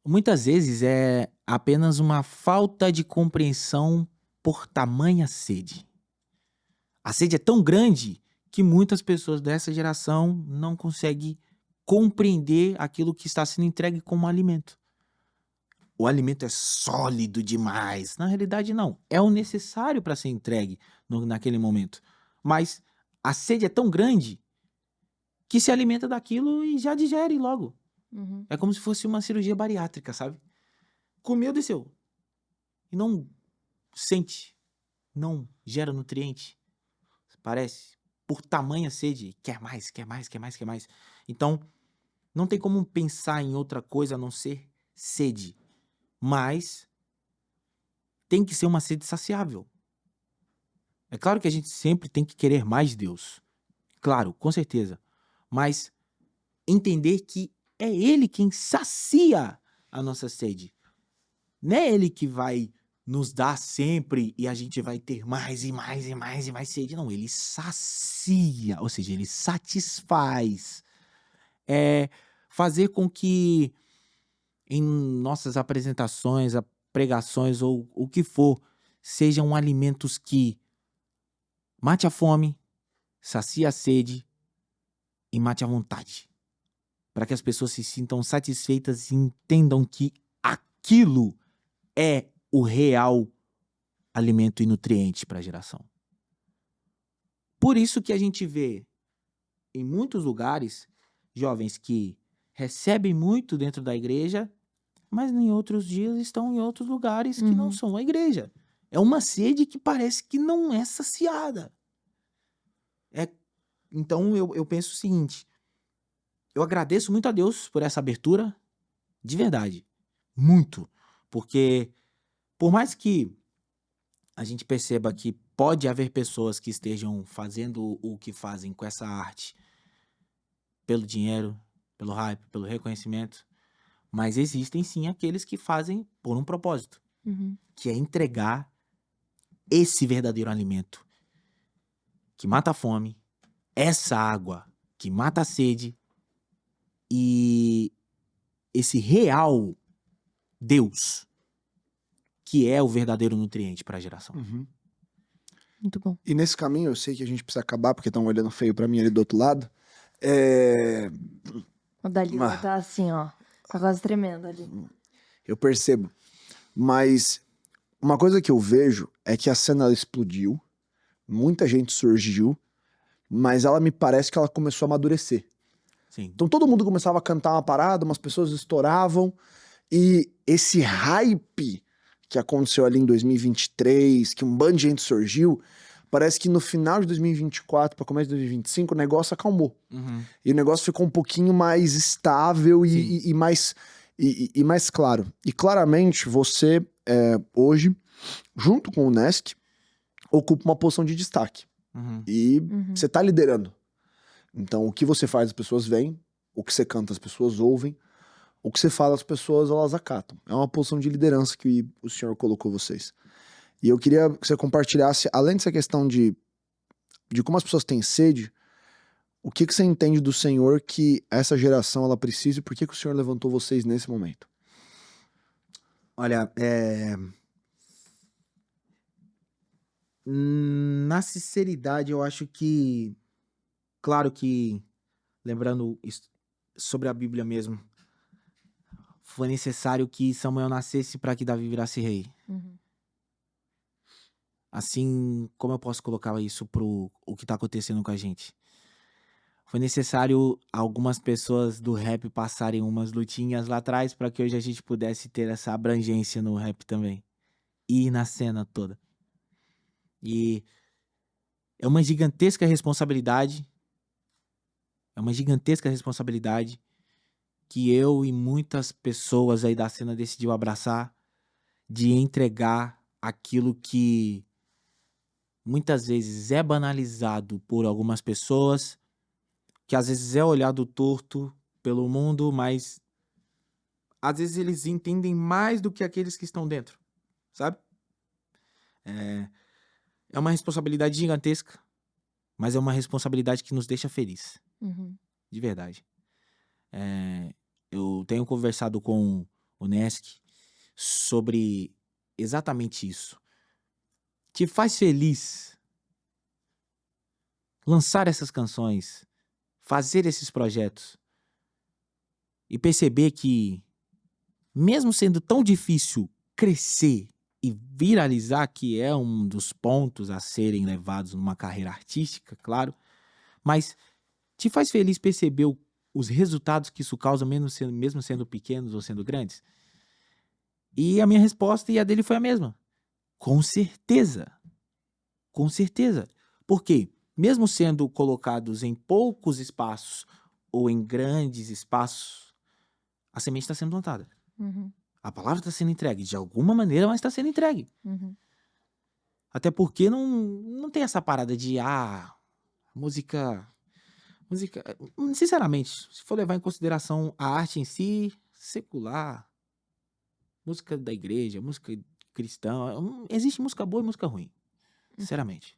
Muitas vezes é apenas uma falta de compreensão por tamanha sede. A sede é tão grande que muitas pessoas dessa geração não conseguem compreender aquilo que está sendo entregue como alimento. O alimento é sólido demais. Na realidade, não. É o necessário para ser entregue naquele momento. Mas a sede é tão grande que se alimenta daquilo e já digere logo. Uhum. É como se fosse uma cirurgia bariátrica, sabe? Comeu, desceu. E não sente. Não gera nutriente. Parece. Por tamanha sede. Quer mais, quer mais, quer mais, quer mais. Então, não tem como pensar em outra coisa a não ser sede. Mas tem que ser uma sede saciável. É claro que a gente sempre tem que querer mais de Deus. Claro, com certeza. Mas entender que é Ele quem sacia a nossa sede. Não é Ele que vai nos dar sempre e a gente vai ter mais e mais e mais e mais sede. Não, Ele sacia, ou seja, Ele satisfaz. É fazer com que em nossas apresentações, pregações ou o que for, sejam alimentos que mate a fome, sacie a sede e mate a vontade. Para que as pessoas se sintam satisfeitas e entendam que aquilo é o real alimento e nutriente para a geração. Por isso que a gente vê em muitos lugares jovens que recebem muito dentro da igreja, mas em outros dias estão em outros lugares que não são a igreja. É uma sede que parece que não é saciada. Então eu penso o seguinte, eu agradeço muito a Deus por essa abertura, de verdade, muito, porque por mais que a gente perceba que pode haver pessoas que estejam fazendo o que fazem com essa arte pelo dinheiro, pelo hype, pelo reconhecimento, mas existem sim aqueles que fazem por um propósito, que é entregar esse verdadeiro alimento que mata a fome, essa água que mata a sede e esse real Deus que é o verdadeiro nutriente para a geração. Muito bom. E nesse caminho, eu sei que a gente precisa acabar, porque estão olhando feio pra mim ali do outro lado. O Dalila tá assim, ó. Tá quase tremendo ali. Eu percebo. Mas uma coisa que eu vejo é que a cena ela explodiu, muita gente surgiu, mas ela me parece que ela começou a amadurecer. Sim. Então todo mundo começava a cantar uma parada, umas pessoas estouravam, e esse hype que aconteceu ali em 2023, que um bando de gente surgiu, parece que no final de 2024 para começo de 2025 o negócio acalmou. E o negócio ficou um pouquinho mais estável e mais claro. E claramente você, hoje, junto com o Nesc, ocupa uma posição de destaque. E você tá liderando. Então o que você faz as pessoas veem, o que você canta as pessoas ouvem, o que você fala as pessoas elas acatam. É uma posição de liderança que o senhor colocou vocês. E eu queria que você compartilhasse, além dessa questão de como as pessoas têm sede, o que você entende do Senhor que essa geração ela precisa e por que o Senhor levantou vocês nesse momento? Olha, na sinceridade, eu acho que, claro que, lembrando sobre a Bíblia mesmo, foi necessário que Samuel nascesse para que Davi virasse rei. Assim, como eu posso colocar isso pro o que tá acontecendo com a gente? foi necessário algumas pessoas do rap passarem umas lutinhas lá atrás para que hoje a gente pudesse ter essa abrangência no rap também. E na cena toda. E é uma gigantesca responsabilidade. É uma gigantesca responsabilidade que eu e muitas pessoas aí da cena decidiu abraçar, de entregar aquilo que muitas vezes é banalizado por algumas pessoas, que às vezes é olhado torto pelo mundo, mas às vezes eles entendem mais do que aqueles que estão dentro, sabe? É uma responsabilidade gigantesca, mas é uma responsabilidade que nos deixa feliz, Uhum. de verdade. Eu tenho conversado com o Nesk sobre exatamente isso. Te faz feliz lançar essas canções, fazer esses projetos e perceber que, mesmo sendo tão difícil crescer e viralizar, que é um dos pontos a serem levados numa carreira artística, claro, mas te faz feliz perceber os resultados que isso causa, mesmo sendo pequenos ou sendo grandes? E a minha resposta e a dele foi a mesma. Com certeza. Com certeza. Por quê? Mesmo sendo colocados em poucos espaços ou em grandes espaços, a semente está sendo plantada. Uhum. A palavra está sendo entregue. De alguma maneira, mas está sendo entregue. Uhum. Até porque não tem essa parada de, música... Sinceramente, se for levar em consideração a arte em si, secular, música da igreja, música cristã, existe música boa e música ruim. Sinceramente.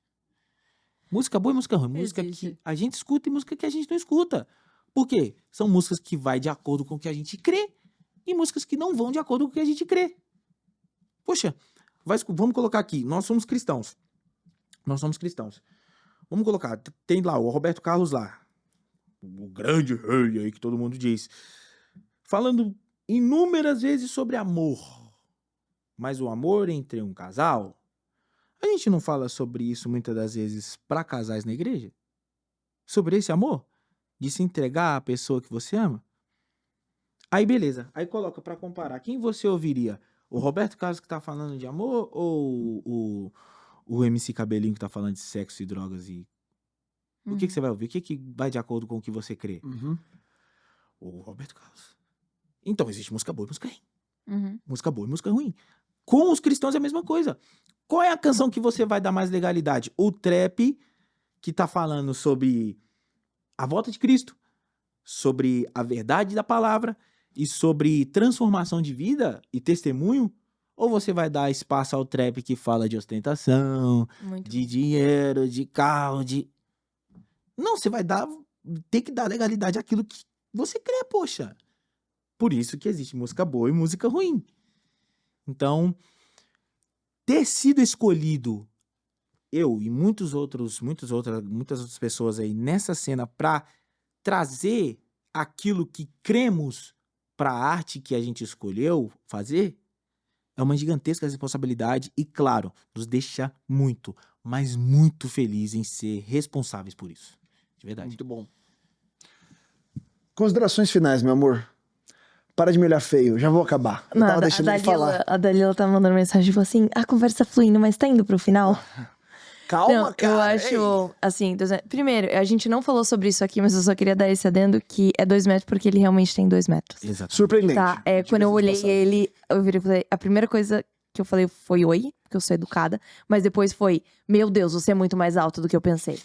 Música boa e música ruim. Música Existe. que a gente escuta e música que a gente não escuta. Por quê? São músicas que vai de acordo com o que a gente crê e músicas que não vão de acordo com o que a gente crê. Poxa, vamos colocar aqui. Nós somos cristãos. Vamos colocar. Tem lá o Roberto Carlos lá. O grande rei aí que todo mundo diz. Falando inúmeras vezes sobre amor. Mas o amor entre um casal... A gente não fala sobre isso muitas das vezes para casais na igreja? Sobre esse amor? De se entregar à pessoa que você ama? Aí beleza, aí coloca para comparar. Quem você ouviria? O Roberto Carlos que tá falando de amor ou o MC Cabelinho que tá falando de sexo e drogas? E o que você vai ouvir? O que vai de acordo com o que você crê? Uhum. O Roberto Carlos. Então existe música boa e música ruim. Uhum. Música boa e música ruim. Com os cristãos é a mesma coisa. Qual é a canção que você vai dar mais legalidade? O trap, que tá falando sobre a volta de Cristo, sobre a verdade da palavra e sobre transformação de vida e testemunho? Ou você vai dar espaço ao trap que fala de ostentação, Muito de bom. dinheiro, de carro, de... Não, você vai ter que dar legalidade àquilo que você crê, poxa. Por isso que existe música boa e música ruim. Então, ter sido escolhido, eu e muitas outras pessoas aí nessa cena para trazer aquilo que cremos para a arte que a gente escolheu fazer, é uma gigantesca responsabilidade e, claro, nos deixa muito, mas muito feliz em ser responsáveis por isso. De verdade. Muito bom. Considerações finais, meu amor. Para de me olhar feio, já vou acabar. Eu tava deixando ele falar. A Dalila tá mandando mensagem, tipo assim, a conversa fluindo, mas tá indo pro final? Calma, Não, cara. eu acho, assim, primeiro, a gente não falou sobre isso aqui, mas eu só queria dar esse adendo que é 2 metros porque ele realmente tem 2 metros. Exato. Surpreendente. Tá, quando eu olhei ele, eu virei e falei, a primeira coisa que eu falei foi oi, porque eu sou educada, mas depois foi, meu Deus, você é muito mais alto do que eu pensei.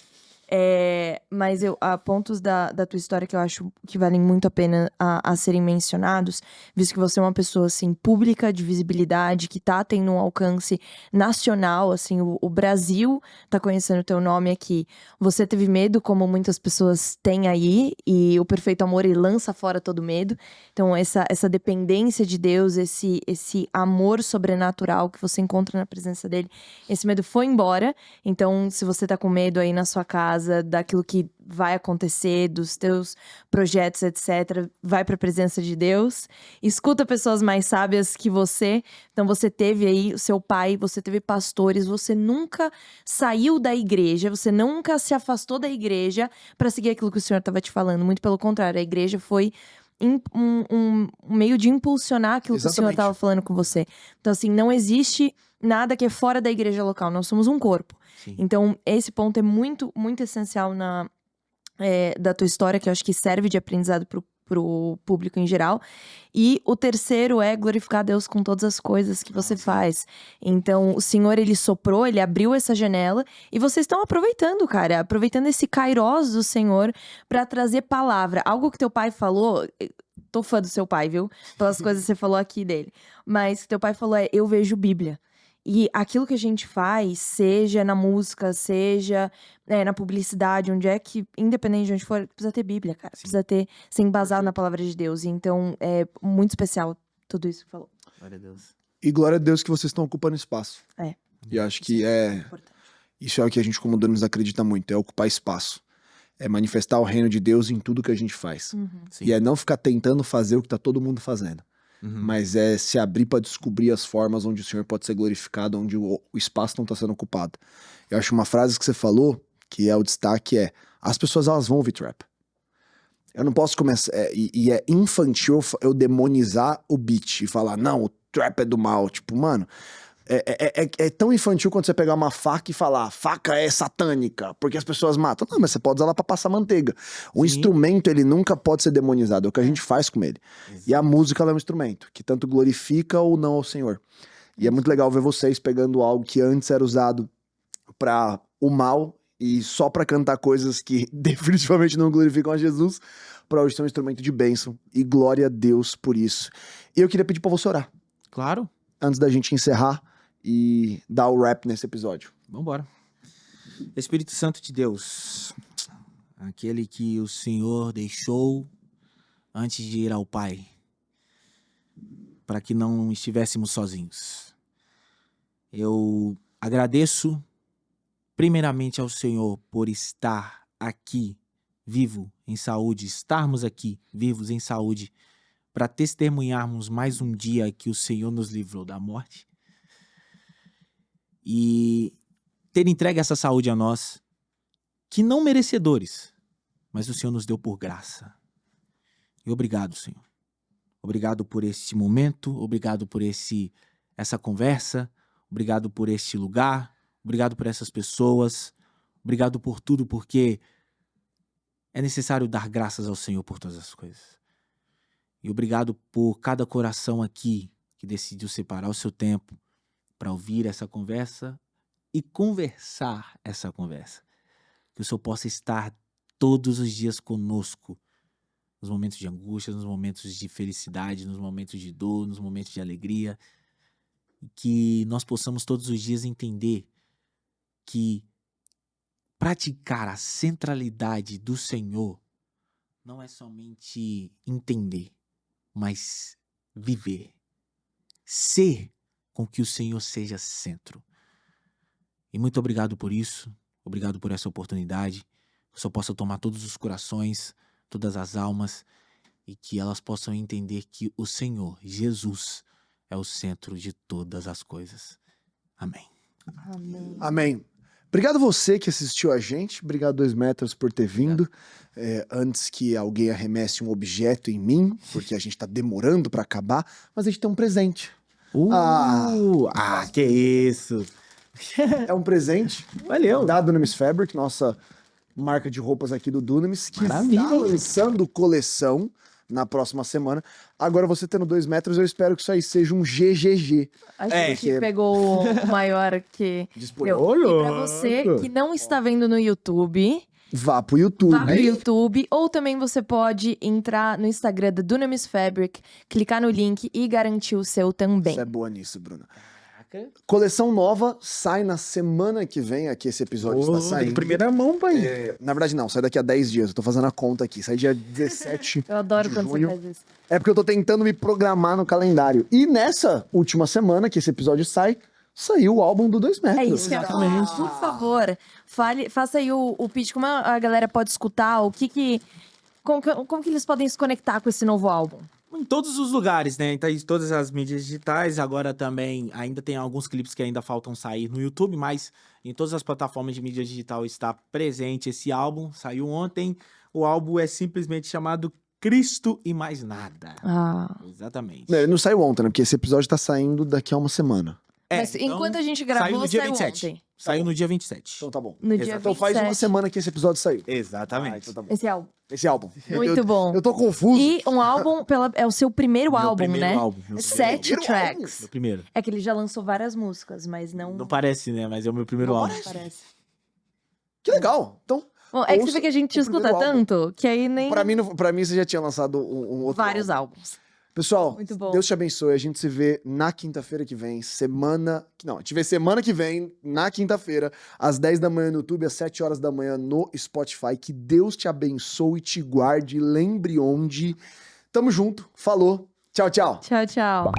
Mas há pontos da tua história que eu acho que valem muito a pena a serem mencionados, visto que você é uma pessoa, assim, pública, de visibilidade, que tá tendo um alcance nacional, assim, o Brasil tá conhecendo o teu nome aqui. Você teve medo, como muitas pessoas têm aí, e o Perfeito Amor, ele lança fora todo medo. Então, essa dependência de Deus, esse amor sobrenatural que você encontra na presença dele, esse medo foi embora. Então, se você tá com medo aí na sua casa, casa, daquilo que vai acontecer, dos teus projetos, etc. Vai pra presença de Deus. Escuta pessoas mais sábias que você. Então você teve aí o seu pai, você teve pastores, você nunca saiu da igreja, você nunca se afastou da igreja pra seguir aquilo que o Senhor estava te falando. Muito pelo contrário, a igreja foi um meio de impulsionar aquilo que o Senhor Exatamente. estava falando com você. Então, assim, não existe nada que é fora da igreja local. Nós somos um corpo. Sim. Então, esse ponto é muito, muito essencial da tua história, que eu acho que serve de aprendizado pro público em geral. E o terceiro é glorificar a Deus com todas as coisas que você faz. Então, o Senhor, ele soprou, ele abriu essa janela e vocês estão aproveitando, cara. Aproveitando esse kairós do Senhor pra trazer palavra. Algo que teu pai falou... Tô fã do seu pai, viu? Pelas coisas que você falou aqui dele. Mas teu pai falou eu vejo Bíblia. E aquilo que a gente faz, seja na música, seja na publicidade, onde é que, independente de onde for, precisa ter Bíblia, cara. Sim. Precisa ser embasado na palavra de Deus. E então, é muito especial tudo isso que falou. Glória a Deus. E glória a Deus que vocês estão ocupando espaço. É. E eu acho que Isso importante. isso é o que a gente como donos acredita muito, é ocupar espaço. É manifestar o reino de Deus em tudo que a gente faz. Uhum. Sim. E é não ficar tentando fazer o que tá todo mundo fazendo. Uhum. Mas é se abrir para descobrir as formas onde o Senhor pode ser glorificado, onde o espaço não está sendo ocupado. Eu acho uma frase que você falou, que é o destaque, as pessoas elas vão ouvir trap. Eu não posso começar, e é infantil eu demonizar o beat e falar, não, o trap é do mal. Tipo, mano, é tão infantil quando você pegar uma faca e falar, faca é satânica, porque as pessoas matam. Não, mas você pode usar ela pra passar manteiga. O Sim. instrumento, ele nunca pode ser demonizado, é o que a gente faz com ele. E a música, ela é um instrumento, que tanto glorifica ou não ao Senhor. E é muito legal ver vocês pegando algo que antes era usado pra o mal e só pra cantar coisas que definitivamente não glorificam a Jesus, pra hoje ser um instrumento de bênção. E glória a Deus por isso. E eu queria pedir pra você orar, Claro. antes da gente encerrar e dar o rap nesse episódio. Vambora. Espírito Santo de Deus, aquele que o Senhor deixou antes de ir ao Pai, para que não estivéssemos sozinhos. Eu agradeço primeiramente ao Senhor por estar aqui vivo em saúde, estarmos aqui vivos em saúde, para testemunharmos mais um dia que o Senhor nos livrou da morte. E ter entregue essa saúde a nós, que não merecedores, mas o Senhor nos deu por graça. E obrigado, Senhor. Obrigado por este momento, obrigado por essa conversa, obrigado por este lugar, obrigado por essas pessoas, obrigado por tudo, porque é necessário dar graças ao Senhor por todas as coisas. E obrigado por cada coração aqui que decidiu separar o seu tempo para ouvir essa conversa e conversar essa conversa. Que o Senhor possa estar todos os dias conosco, nos momentos de angústia, nos momentos de felicidade, nos momentos de dor, nos momentos de alegria. E que nós possamos todos os dias entender que praticar a centralidade do Senhor não é somente entender, mas viver. Ser com que o Senhor seja centro. E muito obrigado por isso, obrigado por essa oportunidade, que o Senhor possa tomar todos os corações, todas as almas, e que elas possam entender que o Senhor, Jesus, é o centro de todas as coisas. Amém. Amém. Amém. Obrigado você que assistiu a gente, obrigado 2 metros por ter vindo. Antes que alguém arremesse um objeto em mim, porque a gente tá demorando pra acabar, mas a gente tem um presente. Que isso. É um presente Valeu. da Dunamis Fabric, nossa marca de roupas aqui do Dunamis, que Maravilha. está lançando coleção na próxima semana. Agora, você tendo 2 metros, eu espero que isso aí seja um GGG. A gente pegou o maior que... Disponível. E pra você que não está vendo no YouTube, Vá pro YouTube. vá pro YouTube. Ou também você pode entrar no Instagram da Dunamis Fabric, clicar no link e garantir o seu também. Você é boa nisso, Bruna. Coleção nova sai na semana que vem, aqui esse episódio está saindo. Primeira mão, pai. Na verdade, não, sai daqui a 10 dias. Eu tô fazendo a conta aqui. Sai dia 17 Eu adoro de quando junho. você faz isso. É porque eu tô tentando me programar no calendário. E nessa última semana que esse episódio sai, saiu o álbum do 2 metros. É isso que eu ia falar. Por favor, faça aí o pitch, como a galera pode escutar, como que eles podem se conectar com esse novo álbum? Em todos os lugares, né? Então, em todas as mídias digitais. Agora também, ainda tem alguns clipes que ainda faltam sair no YouTube, mas em todas as plataformas de mídia digital está presente esse álbum. Saiu ontem. O álbum é simplesmente chamado Cristo e Mais Nada. Exatamente. Não saiu ontem, né? Porque esse episódio tá saindo daqui a uma semana. Mas enquanto a gente gravou, saiu no dia saiu 27. ontem. Saiu no dia 27. Então tá bom. No dia Então 27. faz uma semana que esse episódio saiu. Exatamente. Então tá bom. Esse álbum. Esse álbum. Muito bom. Eu tô confuso. E um álbum, é o seu primeiro Meu álbum, primeiro né? álbum, meu 7 primeiro tracks. Meu primeiro. É que ele já lançou várias músicas, mas não... Não parece, né? Mas é o meu primeiro Não álbum. parece. Que legal. Então, Bom, é que você ouça vê que a gente o escuta primeiro álbum. tanto, que aí nem... pra mim você já tinha lançado um outro Vários álbum. álbuns. Pessoal, Muito bom. Deus te abençoe. A gente se vê na quinta-feira que vem. Não, a gente vê semana que vem, na quinta-feira, às 10 da manhã no YouTube, às 7 horas da manhã no Spotify. Que Deus te abençoe, te guarde, lembre onde. Tamo junto. Falou. Tchau, tchau. Tchau, tchau.